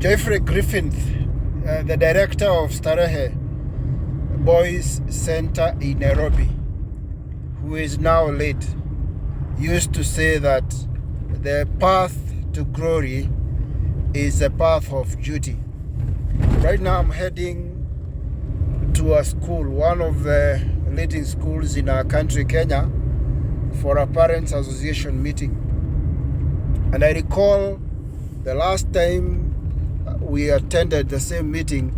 Jeffrey Griffith, the director of Starehe Boys Center in Nairobi, who is now late, used to say that the path to glory is the path of duty. Right now I'm heading to a school, one of the leading schools in our country, Kenya, for a parents association meeting. And I recall the last time we attended the same meeting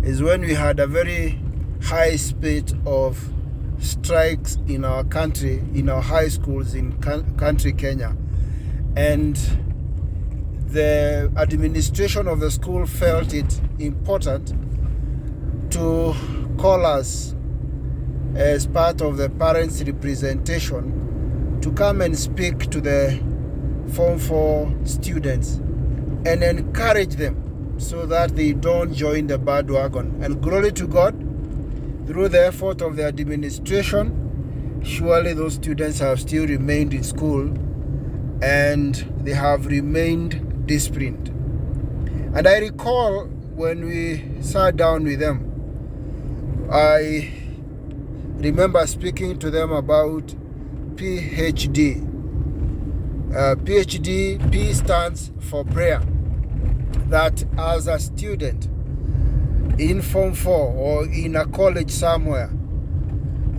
is when we had a very high speed of strikes in our country, in our high schools in country Kenya. And the administration of the school felt it important to call us as part of the parents' representation to come and speak to the Form 4 students and encourage them so that they don't join the bandwagon. And glory to God, through the effort of the administration, surely those students have still remained in school and they have remained disciplined. And I recall when we sat down with them, I remember speaking to them about PhD. PhD, P stands for prayer. That as a student in Form 4 or in a college somewhere,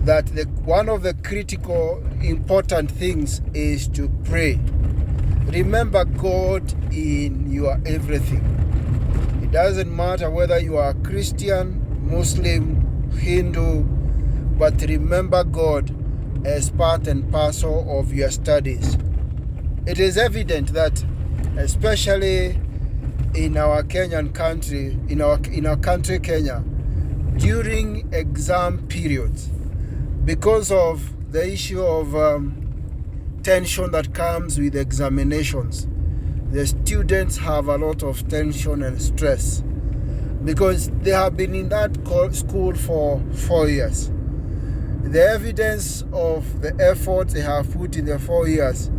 that one of the critical important things is to pray. Remember God in your everything. It doesn't matter whether you are Christian, Muslim, Hindu, but remember God as part and parcel of your studies. It is evident that, especially in our Kenyan country, in our country Kenya, during exam periods, because of the issue of tension that comes with examinations, the students have a lot of tension and stress because they have been in that school for 4 years. The evidence of the effort they have put in the 4 years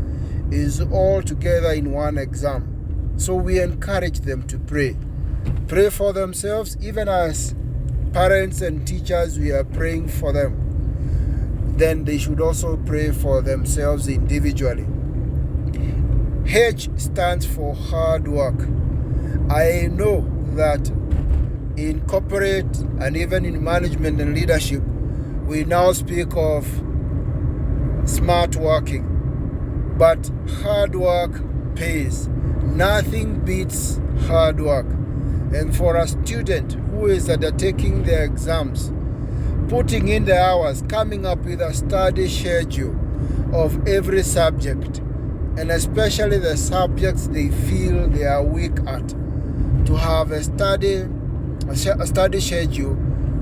is all together in one exam. So we encourage them to pray. Pray for themselves. Even as parents and teachers, we are praying for them. Then they should also pray for themselves individually. H stands for hard work. I know that in corporate and even in management and leadership, we now speak of smart working. But hard work pays. Nothing beats hard work. And for a student who is undertaking their exams, putting in the hours, coming up with a study schedule of every subject, and especially the subjects they feel they are weak at, to have a study schedule,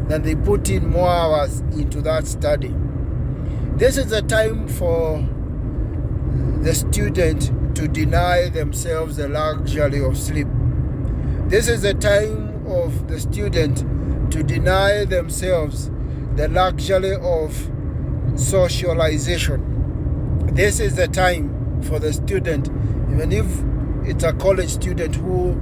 then they put in more hours into that study. This is a time for the student to deny themselves the luxury of sleep. This is the time of the student to deny themselves the luxury of socialization. This is the time for the student, even if it's a college student who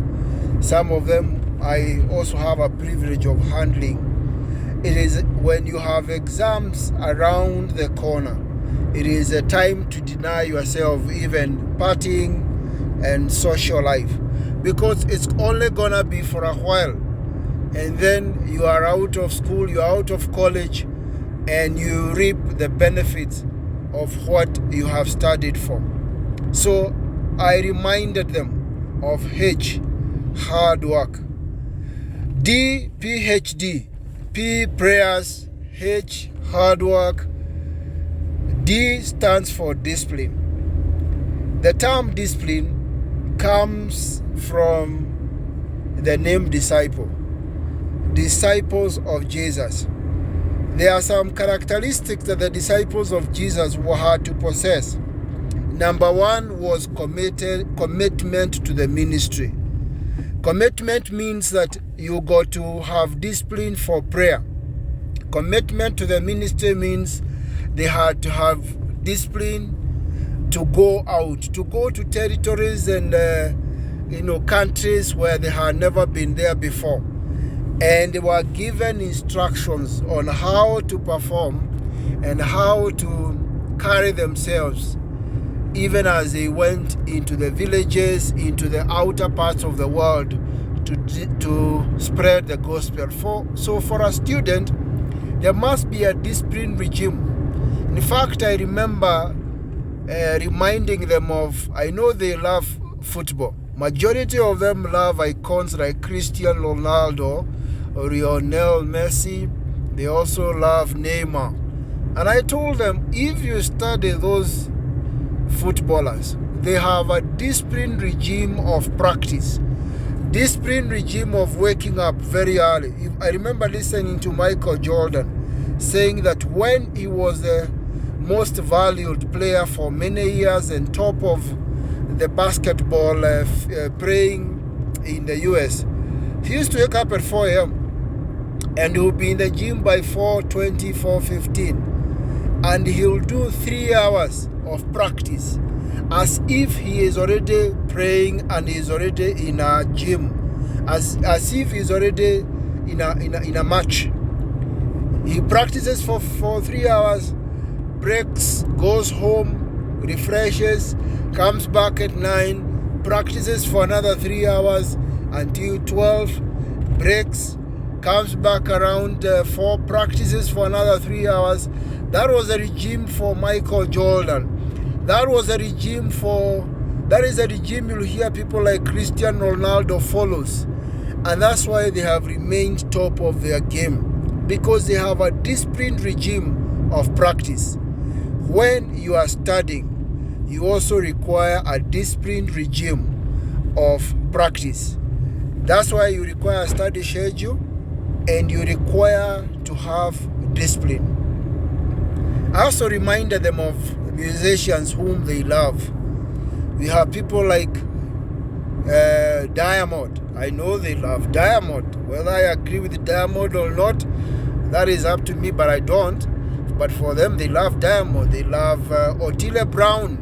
some of them I also have a privilege of handling. It is when you have exams around the corner, it is a time to deny yourself even partying and social life, because it's only gonna be for a while, and then you are out of school, you are out of college, and you reap the benefits of what you have studied for. So I reminded them of H, hard work. D, PhD. P, prayers. H, hard work. D stands for discipline. The term discipline comes from the name disciple. Disciples of Jesus. There are some characteristics that the disciples of Jesus had to possess. Number one was commitment to the ministry. Commitment means that you got to have discipline for prayer. Commitment to the ministry means they had to have discipline to go out, to go to territories and countries where they had never been there before. And they were given instructions on how to perform and how to carry themselves, even as they went into the villages, into the outer parts of the world to spread the gospel. So for a student, there must be a discipline regime. In fact, I remember reminding them of, I know they love football. Majority of them love icons like Cristiano Ronaldo or Lionel Messi. They also love Neymar. And I told them, if you study those footballers, they have a discipline regime of practice, discipline regime of waking up very early. I remember listening to Michael Jordan saying that when he was the most valued player for many years and top of the basketball playing in the US, he used to wake up at 4 a.m. and he would be in the gym by 4:20, 4:15. And he'll do 3 hours of practice as if he is already praying and he is already in a gym, as if he's already in a match. He practices for 3 hours, breaks, goes home, refreshes, comes back at 9, practices for another 3 hours until 12, breaks, comes back around 4, practices for another 3 hours. That was a regime for Michael Jordan. That is a regime you'll hear people like Cristiano Ronaldo follows. And that's why they have remained top of their game, because they have a disciplined regime of practice. When you are studying, you also require a disciplined regime of practice. That's why you require a study schedule and you require to have discipline. I also reminded them of musicians whom they love. We have people like Diamond. I know they love Diamond. Whether I agree with Diamond or not, that is up to me, but I don't. But for them, they love Diamond. They love Otile Brown,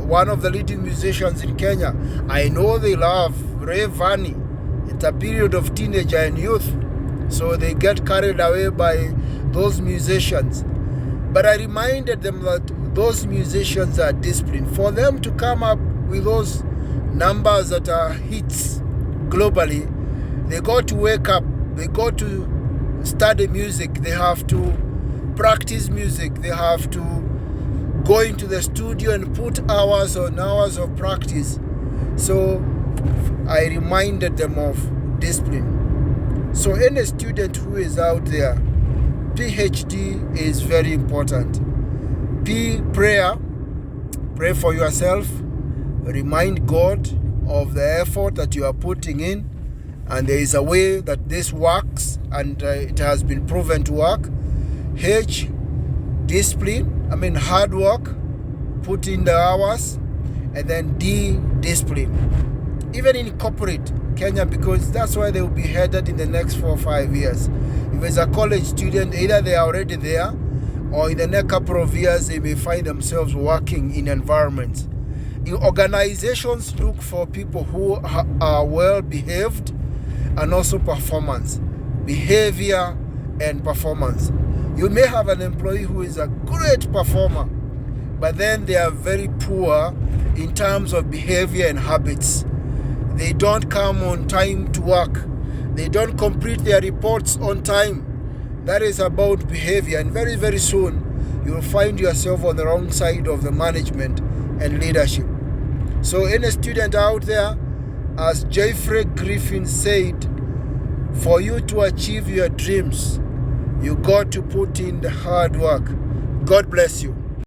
one of the leading musicians in Kenya. I know they love Ray Vani. It's a period of teenager and youth, so they get carried away by those musicians. But I reminded them that those musicians are disciplined. For them to come up with those numbers that are hits globally, they got to wake up, they got to study music, they have to practice music, they have to go into the studio and put hours on hours of practice. So I reminded them of discipline. So any student who is out there, PhD is very important. Prayer. Pray for yourself. Remind God of the effort that you are putting in. And there is a way that this works, and it has been proven to work. H, discipline. Hard work. Put in the hours. And then D, discipline. Even in corporate Kenya, because that's why they will be headed in the next 4 or 5 years. If it's a college student, either they are already there, or in the next couple of years, they may find themselves working in environments. In organizations, look for people who are well behaved and also performance. Behavior and performance. You may have an employee who is a great performer, but then they are very poor in terms of behavior and habits. They don't come on time to work. They don't complete their reports on time. That is about behavior, and very, very soon you will find yourself on the wrong side of the management and leadership. So any student out there, as Jeffrey Griffin said, for you to achieve your dreams, you got to put in the hard work. God bless you.